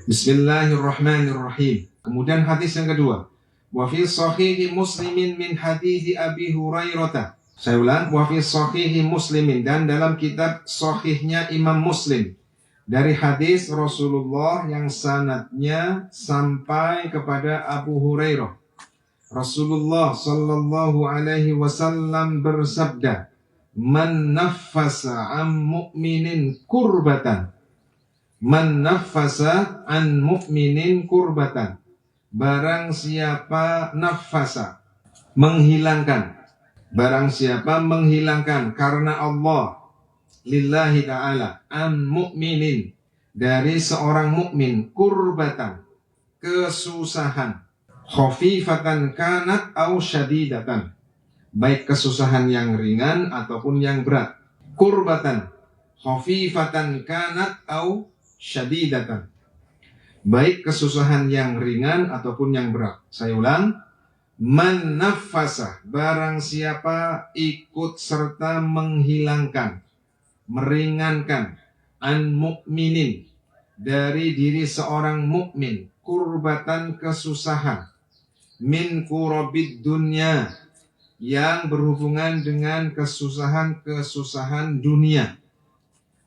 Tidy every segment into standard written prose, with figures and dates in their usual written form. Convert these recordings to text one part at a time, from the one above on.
Bismillahirrahmanirrahim. Kemudian hadis yang kedua. Wa fi sahihi Muslimin min hadithi Abi Hurairah. Saya ulang, wa fi sahihi Muslimin, dan dalam kitab sahihnya Imam Muslim dari hadis Rasulullah yang sanadnya sampai kepada Abu Hurairah. Rasulullah sallallahu alaihi wasallam bersabda, "Man naffasa an mu'minin kurbatan." Man naffasa an mu'minin kurbatan. Barang siapa nafasa, menghilangkan. Barang siapa menghilangkan karena Allah, lillahi ta'ala, an mu'minin, dari seorang mukmin, kurbatan, kesusahan, khafifatan kanat au syadidatan, baik kesusahan yang ringan ataupun yang berat. Kurbatan, khafifatan kanat au syadidatan, baik kesusahan yang ringan ataupun yang berat. Saya ulang, man nafasa, barang siapa ikut serta menghilangkan, meringankan, an mukminin, dari diri seorang mukmin, kurbatan, kesusahan, min kurabid dunya, yang berhubungan dengan kesusahan-kesusahan dunia.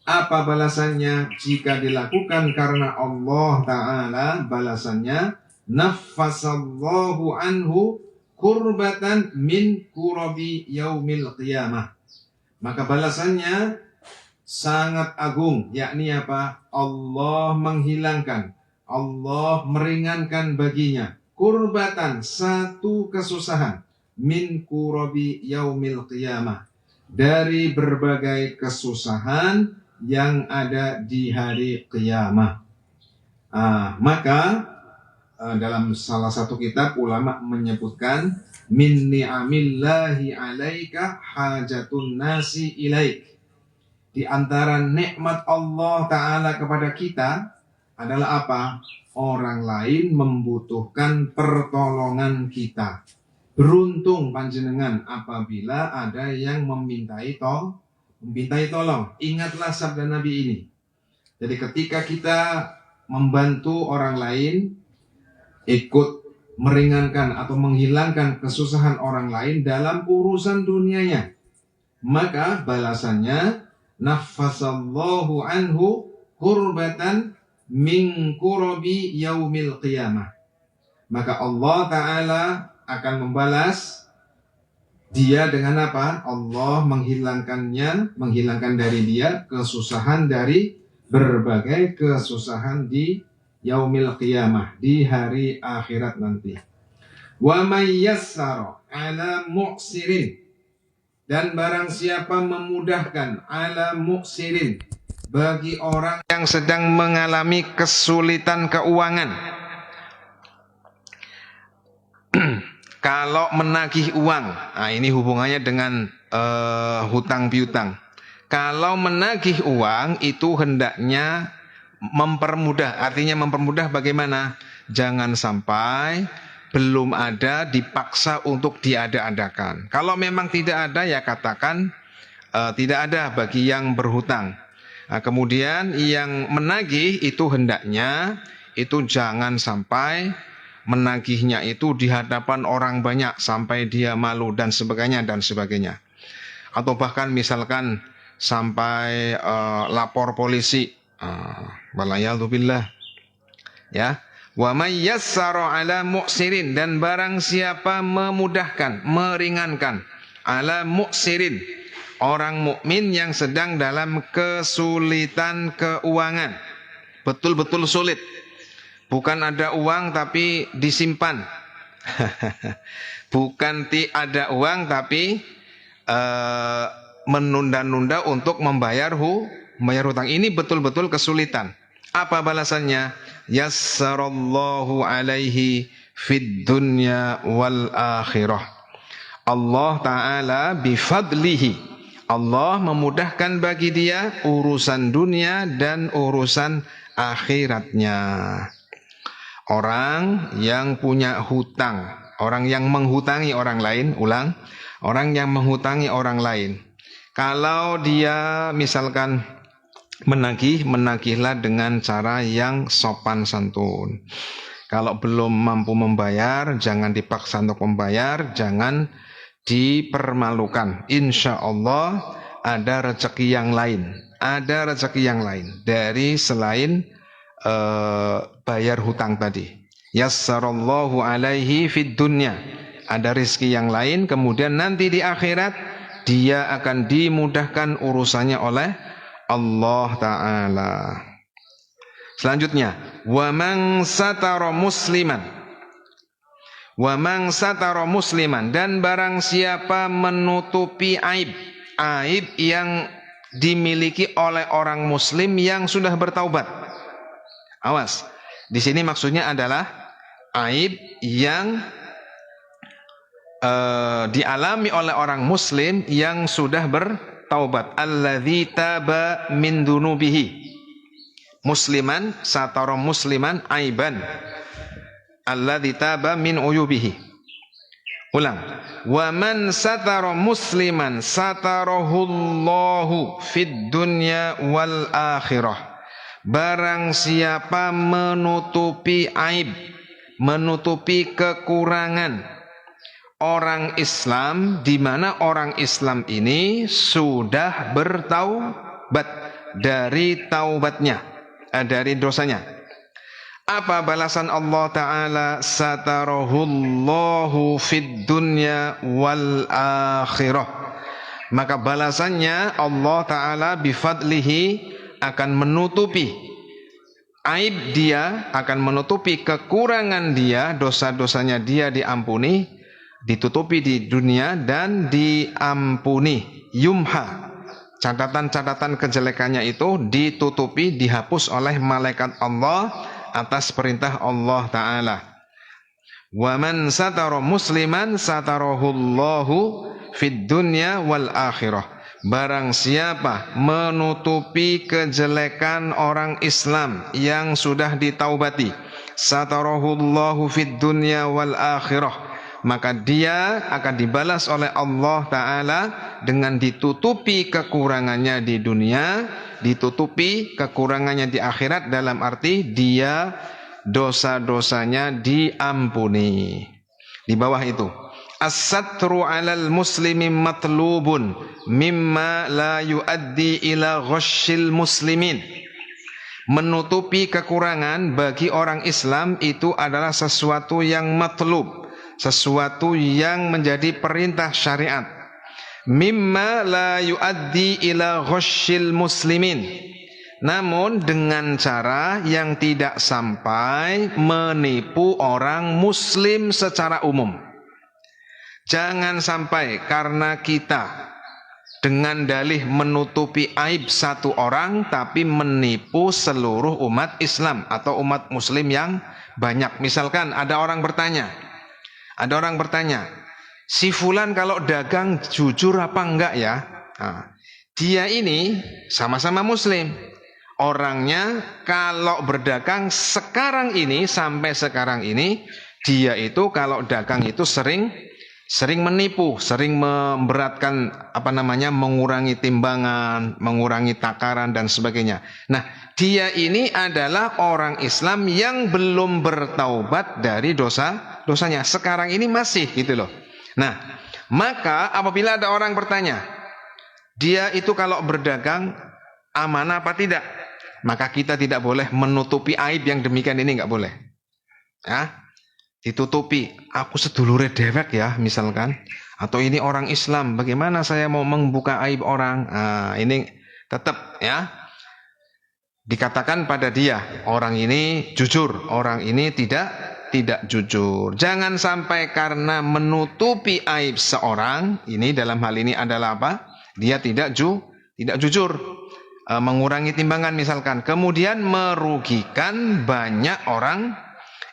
Apa balasannya? Jika dilakukan karena Allah Ta'ala, balasannya naffasallahu anhu kurbatan min kurabi yaumil qiyamah. Maka balasannya sangat agung, yakni apa? Allah menghilangkan, Allah meringankan baginya kurbatan, satu kesusahan, min kurabi yaumil qiyamah, dari berbagai kesusahan yang ada di hari kiamat. Maka dalam salah satu kitab ulama menyebutkan, min ni'amillahi alaika hajatun nasi ilaik. Di antara nikmat Allah Ta'ala kepada kita adalah apa? Orang lain membutuhkan pertolongan kita. Beruntung panjenengan apabila ada yang memintai tolong. Ingatlah sabda Nabi ini. Jadi ketika kita membantu orang lain, ikut meringankan atau menghilangkan kesusahan orang lain dalam urusan dunianya, maka balasannya naffasallahu anhu kurbatan min kurabi yaumil qiyamah. Maka Allah Ta'ala akan membalas dia dengan apa? Allah menghilangkan dari dia kesusahan, dari berbagai kesusahan di yaumil qiyamah, di hari akhirat nanti. Wa may yassara ala mu'sirin, dan barang siapa memudahkan ala mu'sirin, bagi orang yang sedang mengalami kesulitan keuangan. Kalau menagih uang, ini hubungannya dengan hutang piutang. Kalau menagih uang itu hendaknya mempermudah. Artinya mempermudah bagaimana? Jangan sampai belum ada dipaksa untuk diada-adakan. Kalau memang tidak ada, ya katakan tidak ada bagi yang berhutang. Kemudian yang menagih itu hendaknya itu jangan sampai menagihnya itu di hadapan orang banyak sampai dia malu dan sebagainya. Atau bahkan misalkan sampai lapor polisi. Walayadzubillah. Ya. Wa may yassara ala mu'sirin, dan barang siapa memudahkan, meringankan, ala mu'sirin, orang mukmin yang sedang dalam kesulitan keuangan. Betul-betul sulit. Bukan ada uang tapi disimpan. Bukan ada uang tapi menunda-nunda untuk membayar hutang. Ini betul-betul kesulitan. Apa balasannya? Yassarallahu alaihi fid dunya wal akhirah. Allah Ta'ala bifadlihi, Allah memudahkan bagi dia urusan dunia dan urusan akhiratnya. Orang yang punya hutang, orang yang menghutangi orang lain, orang yang menghutangi orang lain, kalau dia misalkan menagihlah dengan cara yang sopan santun. Kalau belum mampu membayar, jangan dipaksa untuk membayar, jangan dipermalukan. Insya Allah ada rezeki yang lain. Ada rezeki yang lain dari selain bayar hutang tadi. Yassarallahu alaihi fid dunya. Ada rezeki yang lain, kemudian nanti di akhirat dia akan dimudahkan urusannya oleh Allah Ta'ala. Selanjutnya, wa man satara musliman, dan barang siapa menutupi aib yang dimiliki oleh orang muslim yang sudah bertaubat. Awas, di sini maksudnya adalah aib yang dialami oleh orang muslim yang sudah bertaubat. Alladzi taba min dunubihi. Musliman satara musliman aiban alladzi taba min uyubihi. Ulang. Wa man satara musliman satarahullahu fid dunya wal akhirah. Barang siapa menutupi aib, menutupi kekurangan orang Islam, di mana orang Islam ini sudah bertaubat dari taubatnya, dari dosanya. Apa balasan Allah Ta'ala? Satarahullahu fid dunya wal akhirah. Maka balasannya Allah Ta'ala bifadlihi akan menutupi aib dia, akan menutupi kekurangan dia, dosa-dosanya dia diampuni, ditutupi di dunia dan diampuni. Yumha, catatan-catatan kejelekannya itu ditutupi, dihapus oleh malaikat Allah atas perintah Allah Ta'ala. Wa man satara musliman satarahullahu fid dunya wal akhirah. Barang siapa menutupi kejelekan orang Islam yang sudah ditaubati, satarahullahu fid dunya wal akhirah, maka dia akan dibalas oleh Allah Ta'ala dengan ditutupi kekurangannya di dunia, ditutupi kekurangannya di akhirat, dalam arti dia dosa-dosanya diampuni. Di bawah itu, as-satru 'alal muslimi matlubun mimma la yuaddi ila ghasyil muslimin. Menutupi kekurangan bagi orang Islam itu adalah sesuatu yang matlub, sesuatu yang menjadi perintah syariat. Mimma la yuaddi ila ghasyil muslimin, namun dengan cara yang tidak sampai menipu orang muslim secara umum. Jangan sampai karena kita dengan dalih menutupi aib satu orang tapi menipu seluruh umat Islam atau umat muslim yang banyak. Misalkan ada orang bertanya, si fulan kalau dagang jujur apa enggak ya? Nah, dia ini sama-sama muslim. Orangnya kalau berdagang sekarang ini, sampai sekarang ini, dia itu kalau dagang itu sering menipu, sering memberatkan mengurangi timbangan, mengurangi takaran dan sebagainya. Nah, dia ini adalah orang Islam yang belum bertaubat dari dosanya. Sekarang ini masih gitu loh. Nah, maka apabila ada orang bertanya, dia itu kalau berdagang amanah apa tidak? Maka kita tidak boleh menutupi aib yang demikian ini, nggak boleh. Ya, ditutupi. Aku sedulure dewek ya, misalkan. Atau ini orang Islam, bagaimana saya mau membuka aib orang? Nah, ini tetap ya dikatakan pada dia, orang ini jujur, orang ini tidak jujur. Jangan sampai karena menutupi aib seorang, ini dalam hal ini adalah apa? Dia tidak jujur, mengurangi timbangan misalkan, kemudian merugikan banyak orang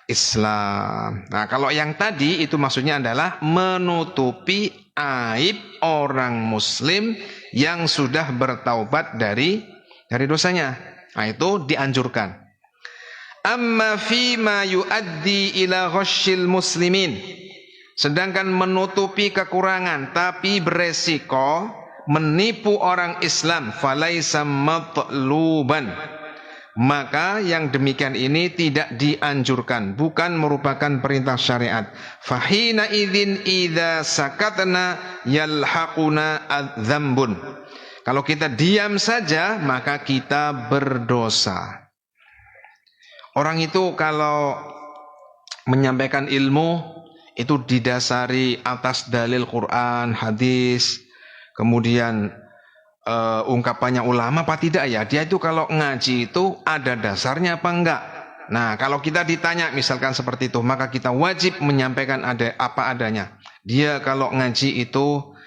Islam. Nah, kalau yang tadi itu maksudnya adalah menutupi aib orang muslim yang sudah bertaubat dari dosanya. Nah, itu dianjurkan. Amma fima yuaddi ila ghasyil muslimin. Sedangkan menutupi kekurangan tapi beresiko menipu orang Islam, falaisa matluban, maka yang demikian ini tidak dianjurkan, bukan merupakan perintah syariat. Fahina idzin idza sakatna yalhaquna adzambun. Kalau kita diam saja maka kita berdosa. Orang itu kalau menyampaikan ilmu itu didasari atas dalil Quran, hadis, kemudian ungkapannya ulama apa tidak ya? Dia itu kalau ngaji itu ada dasarnya apa enggak? Nah, kalau kita ditanya misalkan seperti itu, maka kita wajib menyampaikan ada apa adanya. Dia kalau ngaji itu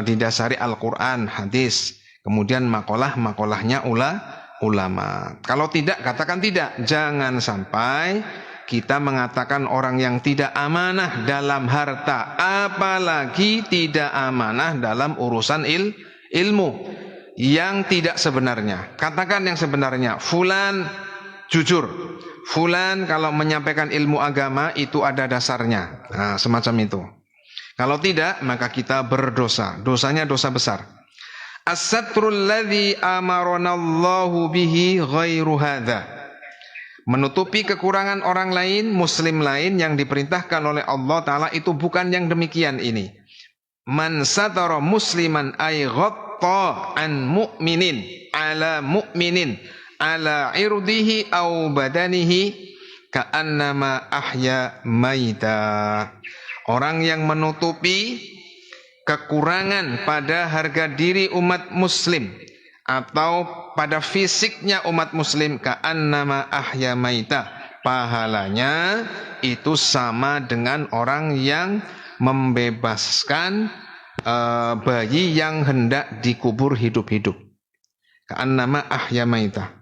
didasari Al-Quran, hadis, kemudian makolahnya ulama. Kalau tidak, katakan tidak. Jangan sampai kita mengatakan orang yang tidak amanah dalam harta, apalagi tidak amanah dalam urusan ilmu yang tidak sebenarnya. Katakan yang sebenarnya. Fulan jujur, fulan kalau menyampaikan ilmu agama itu ada dasarnya. Nah, semacam itu. Kalau tidak, maka kita berdosa. Dosanya dosa besar. As-satrul ladzi amaranallahu bihi ghairu hadza. Menutupi kekurangan orang lain, muslim lain yang diperintahkan oleh Allah Ta'ala itu bukan yang demikian ini. Man satara musliman ay ghatta an mu'minin ala mu'minin ala irdihi au badanihi ka'annama ahya maita. Orang yang menutupi kekurangan pada harga diri umat muslim atau pada fisiknya umat muslim, ka'annama ahya maita, pahalanya itu sama dengan orang yang membebaskan bayi yang hendak dikubur hidup-hidup. Ka'annama ahya maita.